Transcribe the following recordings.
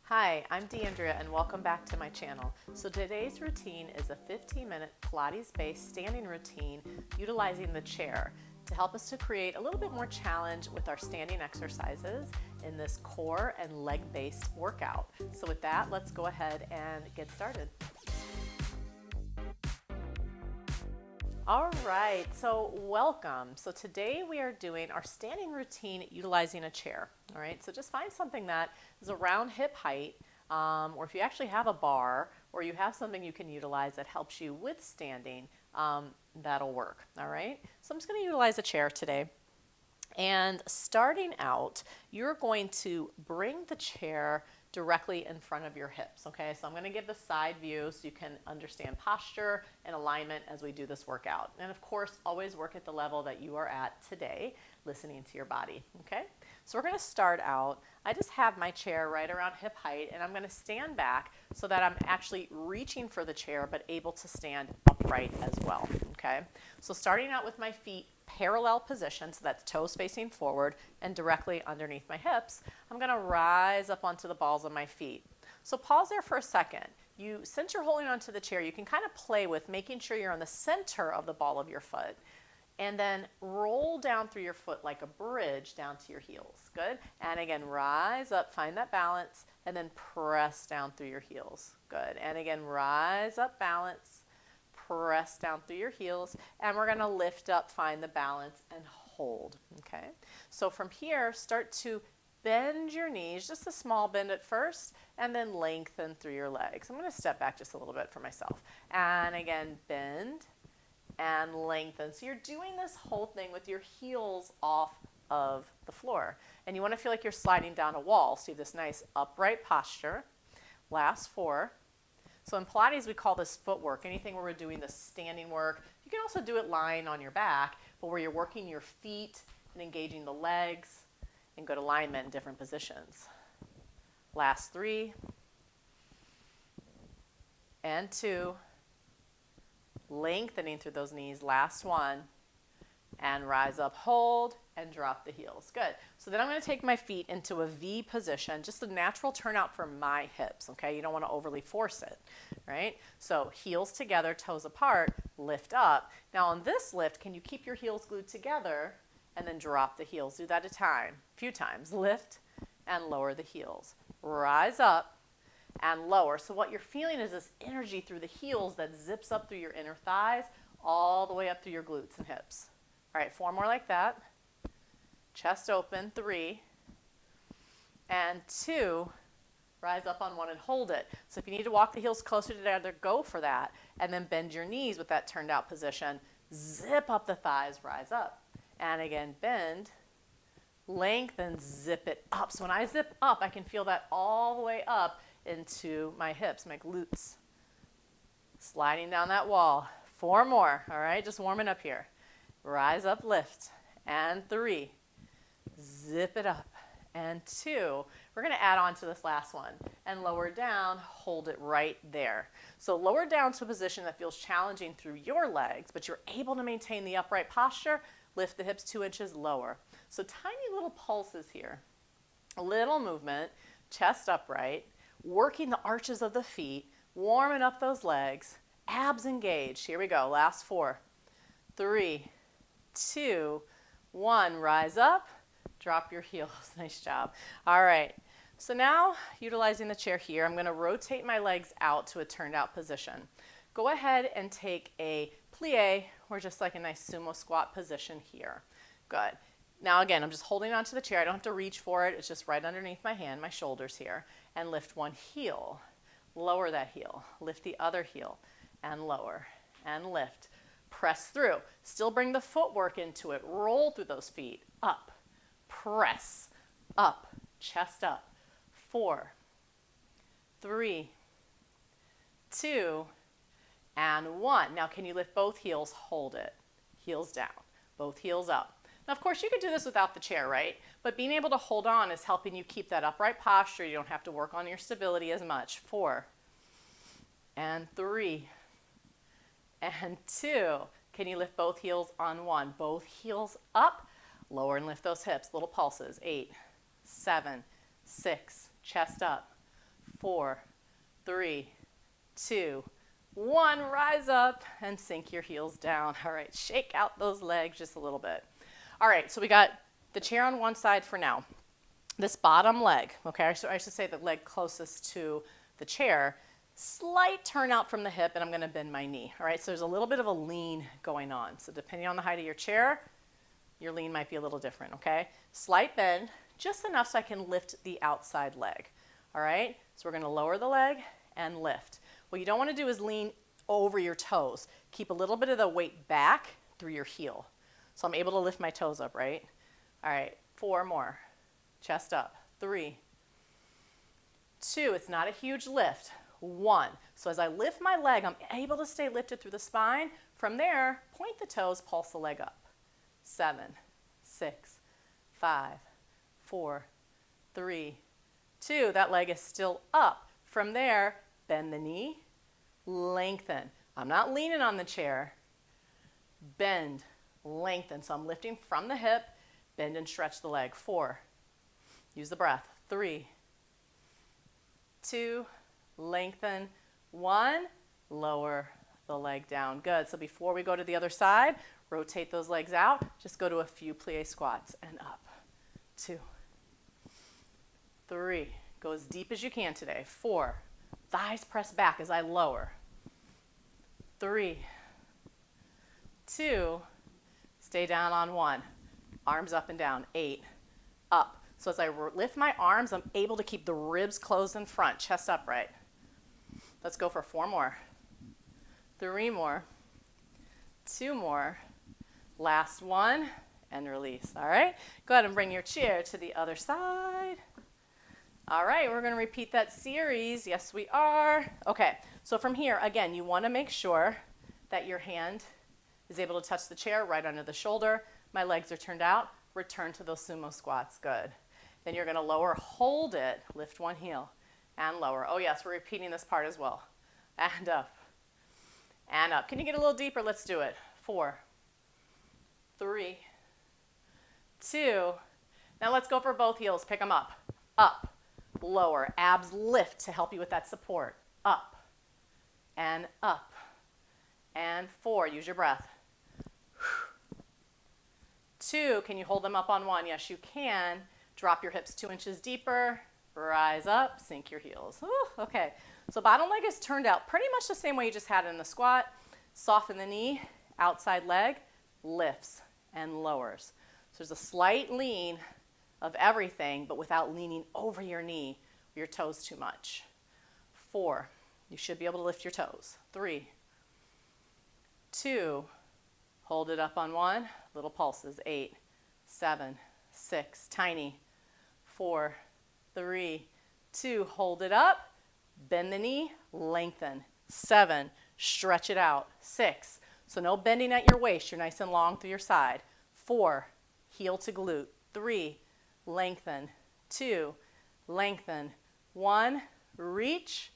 Hi, I'm Deanndria and welcome back to my channel. So today's routine is a 15-minute Pilates-based standing routine utilizing the chair to help us to create a little bit more challenge with our standing exercises in this core and leg-based workout. So with that, let's go ahead and get started. All right, so welcome. So today we are doing our standing routine utilizing a chair. All right, so just find something that is around hip height, or if you actually have a bar or you have something you can utilize that helps you with standing, that'll work. All right, so I'm just going to utilize a chair today. And starting out, you're going to bring the chair directly in front of your hips, okay? So I'm going to give the side view so you can understand posture and alignment as we do this workout. And of course, always work at the level that you are at today, listening to your body, okay? So we're going to start out. I just have my chair right around hip height, and I'm going to stand back so that I'm actually reaching for the chair but able to stand upright as well, okay? So starting out with my feet parallel position, so that's toes facing forward and directly underneath my hips, I'm going to rise up onto the balls of my feet. So pause there for a second. Since you're holding onto the chair, you can kind of play with making sure you're on the center of the ball of your foot. And then roll down through your foot like a bridge down to your heels. Good. And again, rise up, find that balance, and then press down through your heels. Good. And again, rise up, balance, press down through your heels, and we're going to lift up, find the balance, and hold. Okay. So from here, start to bend your knees, just a small bend at first, and then lengthen through your legs. I'm going to step back just a little bit for myself. And again, bend and lengthen. So you're doing this whole thing with your heels off of the floor. And you want to feel like you're sliding down a wall. So you have this nice upright posture. Last 4. So in Pilates, we call this footwork. Anything where we're doing the standing work. You can also do it lying on your back, but where you're working your feet and engaging the legs and good alignment in different positions. Last 3. And 2. Lengthening through those knees. Last 1. And rise up, hold, and drop the heels. Good. So then I'm going to take my feet into a V position, just a natural turnout for my hips, okay? You don't want to overly force it, right? So heels together, toes apart, lift up. Now on this lift, can you keep your heels glued together and then drop the heels? Do that a few times. Lift and lower the heels. Rise up and lower. So what you're feeling is this energy through the heels that zips up through your inner thighs all the way up through your glutes and hips. All right, 4 more like that. Chest open, 3. And 2. Rise up on 1 and hold it. So if you need to walk the heels closer together, go for that. And then bend your knees with that turned out position. Zip up the thighs, rise up. And again, bend, lengthen, zip it up. So when I zip up, I can feel that all the way up into my hips, my glutes. Sliding down that wall. 4 more, all right? Just warming up here. Rise up, lift, and 3. Zip it up, and 2. We're going to add on to this last one, and lower down, hold it right there. So lower down to a position that feels challenging through your legs, but you're able to maintain the upright posture. Lift the hips 2 inches lower. So tiny little pulses here. A little movement, chest upright, working the arches of the feet, warming up those legs, abs engaged. Here we go, last 4, 3, 2, 1, rise up, drop your heels. Nice job. All right, so now utilizing the chair here, I'm going to rotate my legs out to a turned out position. Go ahead and take a plie or just like a nice sumo squat position here. Good. Now again, I'm just holding onto the chair. I don't have to reach for it. It's just right underneath my hand, my shoulders here. And lift one heel. Lower that heel. Lift the other heel and lower and lift. Press through. Still bring the footwork into it. Roll through those feet. Up. Press. Up. Chest up. 4, 3, 2, and 1. Now can you lift both heels? Hold it. Heels down. Both heels up. Now of course you could do this without the chair, right? But being able to hold on is helping you keep that upright posture. You don't have to work on your stability as much. 4, and 3, and 2. Can you lift both heels on 1? Both heels up. Lower and lift those hips. Little pulses. 8, 7, 6. Chest up. 4, 3, 2, 1. Rise up and sink your heels down. All right, shake out those legs just a little bit. All right, so we got the chair on one side for now. This bottom leg, okay, I should say the leg closest to the chair, slight turnout from the hip, and I'm going to bend my knee. All right, so there's a little bit of a lean going on. So depending on the height of your chair, your lean might be a little different, okay? Slight bend, just enough so I can lift the outside leg. All right, so we're going to lower the leg and lift. What you don't want to do is lean over your toes. Keep a little bit of the weight back through your heel. So I'm able to lift my toes up, right? All right, 4 more. Chest up. 3, 2, it's not a huge lift. 1. So as I lift my leg, I'm able to stay lifted through the spine. From there, point the toes, pulse the leg up. 7, 6, 5, 4, 3, 2. That leg is still up. From there, bend the knee, lengthen. I'm not leaning on the chair. Bend, lengthen. So I'm lifting from the hip, bend and stretch the leg. 4. Use the breath. 3, 2, lengthen. 1, lower the leg down. Good. So before we go to the other side, rotate those legs out. Just go to a few plie squats and up. 2, 3. Go as deep as you can today. 4. Thighs press back as I lower. 3, 2. Stay down on 1. Arms up and down. 8. Up. So as I lift my arms, I'm able to keep the ribs closed in front, chest upright. Let's go for 4 more. 3 more. 2 more. Last one, and release. All right? Go ahead and bring your chair to the other side. All right, we're going to repeat that series. Yes, we are. Okay, so from here, again, you want to make sure that your hand is able to touch the chair right under the shoulder. My legs are turned out. Return to those sumo squats. Good. Then you're going to lower, hold it, lift one heel, and lower. Oh, yes, we're repeating this part as well. And up. And up. Can you get a little deeper? Let's do it. 4, 3, 2. Now let's go for both heels. Pick them up. Up. Lower. Abs lift to help you with that support. Up. And up. And 4. Use your breath. 2. Can you hold them up on 1? Yes, you can. Drop your hips 2 inches deeper. Rise up. Sink your heels. Ooh, okay. So bottom leg is turned out pretty much the same way you just had it in the squat. Soften the knee. Outside leg lifts and lowers. So there's a slight lean of everything, but without leaning over your knee or your toes too much. 4. You should be able to lift your toes. 3, 2. Hold it up on 1. Little pulses. 8, 7, 6. Tiny. 4, 3, 2. Hold it up. Bend the knee. Lengthen. 7. Stretch it out. 6. So no bending at your waist. You're nice and long through your side. 4. Heel to glute. 3. Lengthen. 2. Lengthen. 1. Reach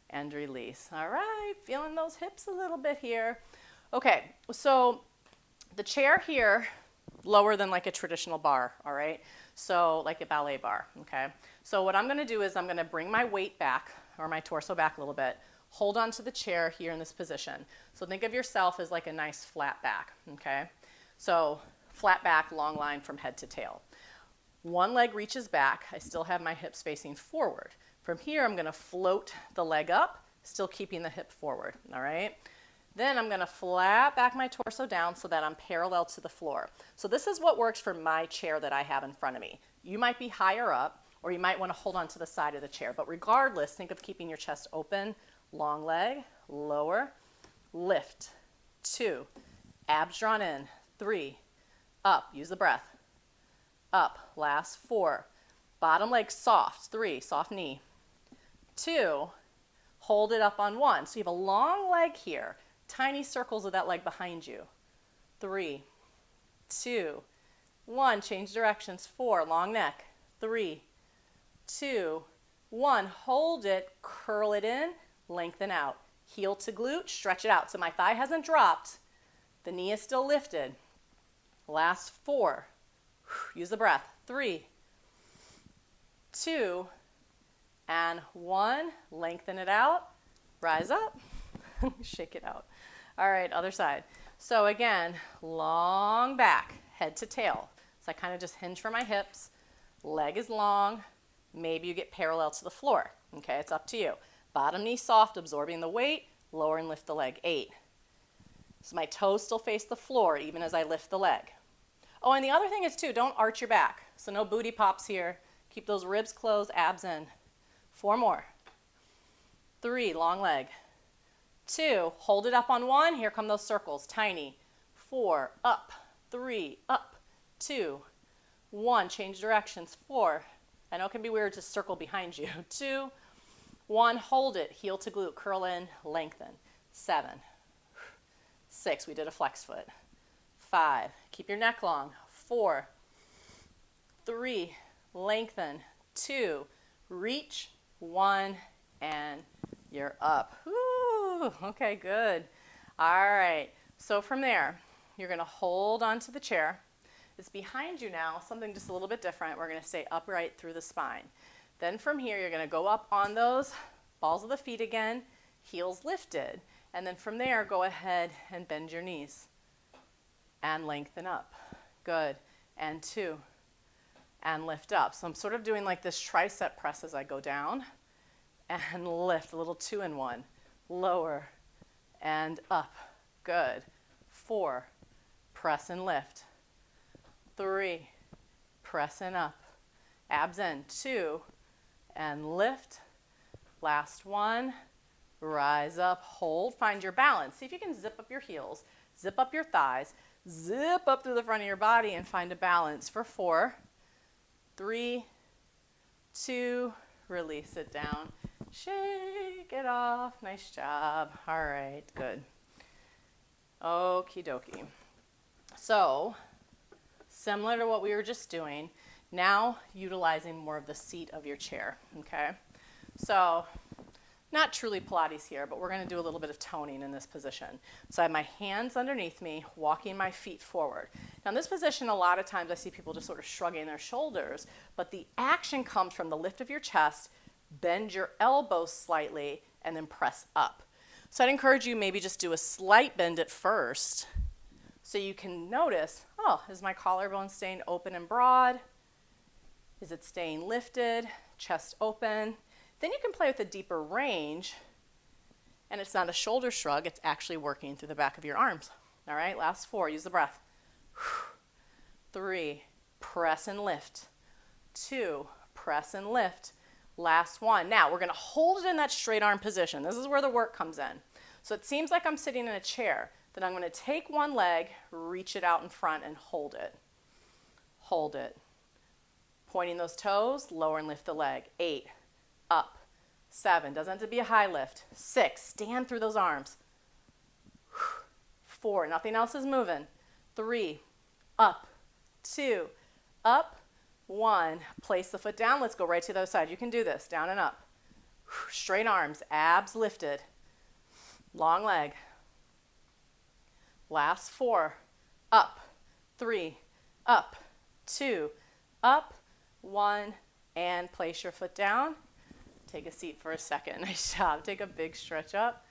and release. All right. Feeling those hips a little bit here. Okay. So the chair here, lower than like a traditional bar. All right. So like a ballet bar. Okay. So what I'm going to do is I'm going to bring my weight back, or my torso back a little bit. Hold on to the chair here in this position. So think of yourself as like a nice flat back. Okay. So flat back, long line from head to tail. One leg reaches back. I still have my hips facing forward. From here, I'm going to float the leg up, still keeping the hip forward. All right. Then I'm going to flat back my torso down so that I'm parallel to the floor. So this is what works for my chair that I have in front of me. You might be higher up, or you might want to hold on to the side of the chair. But regardless, think of keeping your chest open. Long leg, lower, lift. 2, abs drawn in. 3, up. Use the breath. Up. Last 4. Bottom leg soft. 3, soft knee. 2, hold it up on 1. So you have a long leg here. Tiny circles of that leg behind you. 3, 2, 1. Change directions. 4, long neck. 3, 2, 1. Hold it. Curl it in. Lengthen out. Heel to glute. Stretch it out. So my thigh hasn't dropped. The knee is still lifted. Last 4. Use the breath. 3, 2, and 1. Lengthen it out, rise up, shake it out. All right, other side. So again, long back, head to tail. So I kind of just hinge for my hips. Leg is long. Maybe you get parallel to the floor. Okay, it's up to you. Bottom knee soft, absorbing the weight. Lower and lift the leg. 8. So my toes still face the floor even as I lift the leg. Oh, and the other thing is too, don't arch your back. So no booty pops here. Keep those ribs closed, abs in. 4 more. 3, long leg. 2, hold it up on 1. Here come those circles, tiny. 4, up. 3, up. 2, 1, change directions. 4, I know it can be weird to circle behind you. 2, 1, hold it. Heel to glute, curl in, lengthen. 7, 6, we did a flex foot. 5, keep your neck long. 4, 3, lengthen. 2, reach. 1, and you're up. Woo, okay, good. All right, so from there, you're gonna hold onto the chair. It's behind you now, something just a little bit different. We're gonna stay upright through the spine. Then from here, you're gonna go up on those balls of the feet again, heels lifted. And then from there, go ahead and bend your knees and lengthen up. Good, and 2, and lift up. So I'm sort of doing like this tricep press as I go down and lift, a little 2 in 1. Lower and up. Good. 4, press and lift. 3, press and up. Abs in. 2, and lift. Last 1, rise up, hold, find your balance. See if you can zip up your heels, zip up your thighs, zip up through the front of your body and find a balance for 4, 3, 2, release it down. Shake it off. Nice job. All right, good. Okie dokie. So, similar to what we were just doing, now utilizing more of the seat of your chair, okay? So, not truly Pilates here, but we're going to do a little bit of toning in this position. So I have my hands underneath me, walking my feet forward. Now in this position, a lot of times I see people just sort of shrugging their shoulders, but the action comes from the lift of your chest, bend your elbows slightly, and then press up. So I'd encourage you maybe just do a slight bend at first so you can notice, oh, is my collarbone staying open and broad? Is it staying lifted, chest open? Then you can play with a deeper range, and it's not a shoulder shrug, it's actually working through the back of your arms. All right, last 4, use the breath. 3, press and lift. 2, press and lift. Last 1. Now, we're gonna hold it in that straight arm position. This is where the work comes in. So it seems like I'm sitting in a chair. Then I'm gonna take one leg, reach it out in front, and hold it. Hold it. Pointing those toes, lower and lift the leg. 8. Up. 7, doesn't have to be a high lift. 6, stand through those arms. 4, nothing else is moving. 3, up. 2, up. 1, place the foot down. Let's go right to the other side. You can do this, down and up. Straight arms, abs lifted. Long leg. Last 4, up. 3, up. 2, up. 1, and place your foot down. Take a seat for a second. Nice job. Take a big stretch up.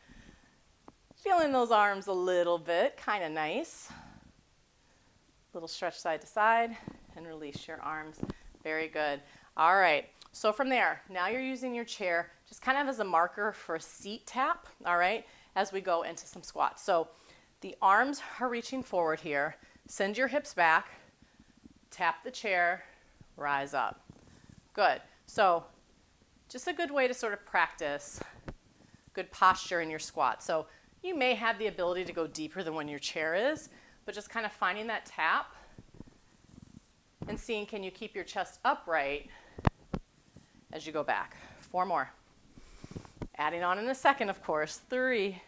Feeling those arms a little bit, kind of nice. Little stretch side to side and release your arms. Very good. All right. So from there, now you're using your chair just kind of as a marker for a seat tap, all right, as we go into some squats. So the arms are reaching forward here. Send your hips back. Tap the chair. Rise up. Good. So just a good way to sort of practice good posture in your squat. So you may have the ability to go deeper than when your chair is, but just kind of finding that tap and seeing, can you keep your chest upright as you go back. 4 more. Adding on in a second, of course. 3,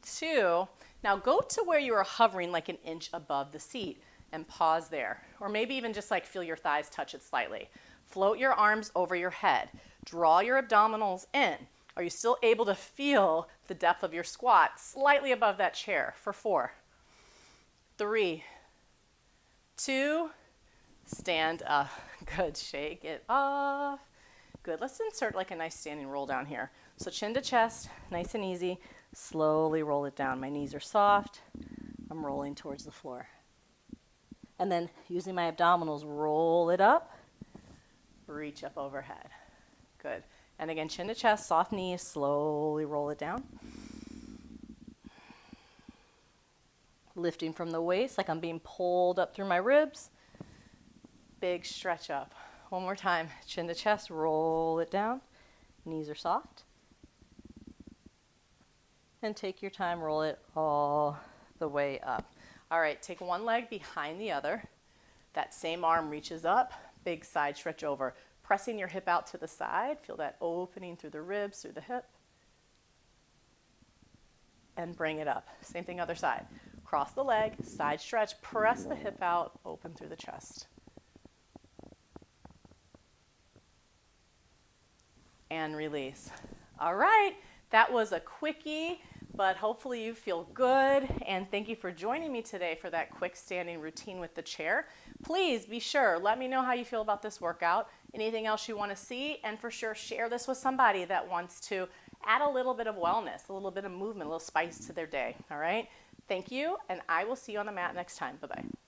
2. Now go to where you are hovering like an inch above the seat and pause there. Or maybe even just like feel your thighs touch it slightly. Float your arms over your head. Draw your abdominals in. Are you still able to feel the depth of your squat slightly above that chair for 4, 3, 2, stand up. Good, shake it off. Good, let's insert like a nice standing roll down here. So chin to chest, nice and easy. Slowly roll it down. My knees are soft. I'm rolling towards the floor. And then using my abdominals, roll it up, reach up overhead. Good. And again, chin to chest, soft knees, slowly roll it down. Lifting from the waist like I'm being pulled up through my ribs. Big stretch up. One more time, chin to chest, roll it down. Knees are soft. And take your time, roll it all the way up. All right, take one leg behind the other. That same arm reaches up, big side stretch over. Pressing your hip out to the side. Feel that opening through the ribs, through the hip. And bring it up. Same thing, other side. Cross the leg, side stretch, press the hip out, open through the chest. And release. All right, that was a quickie, but hopefully you feel good. And thank you for joining me today for that quick standing routine with the chair. Please be sure, let me know how you feel about this workout, anything else you want to see, and for sure share this with somebody that wants to add a little bit of wellness, a little bit of movement, a little spice to their day. All right, thank you, and I will see you on the mat next time. Bye-bye.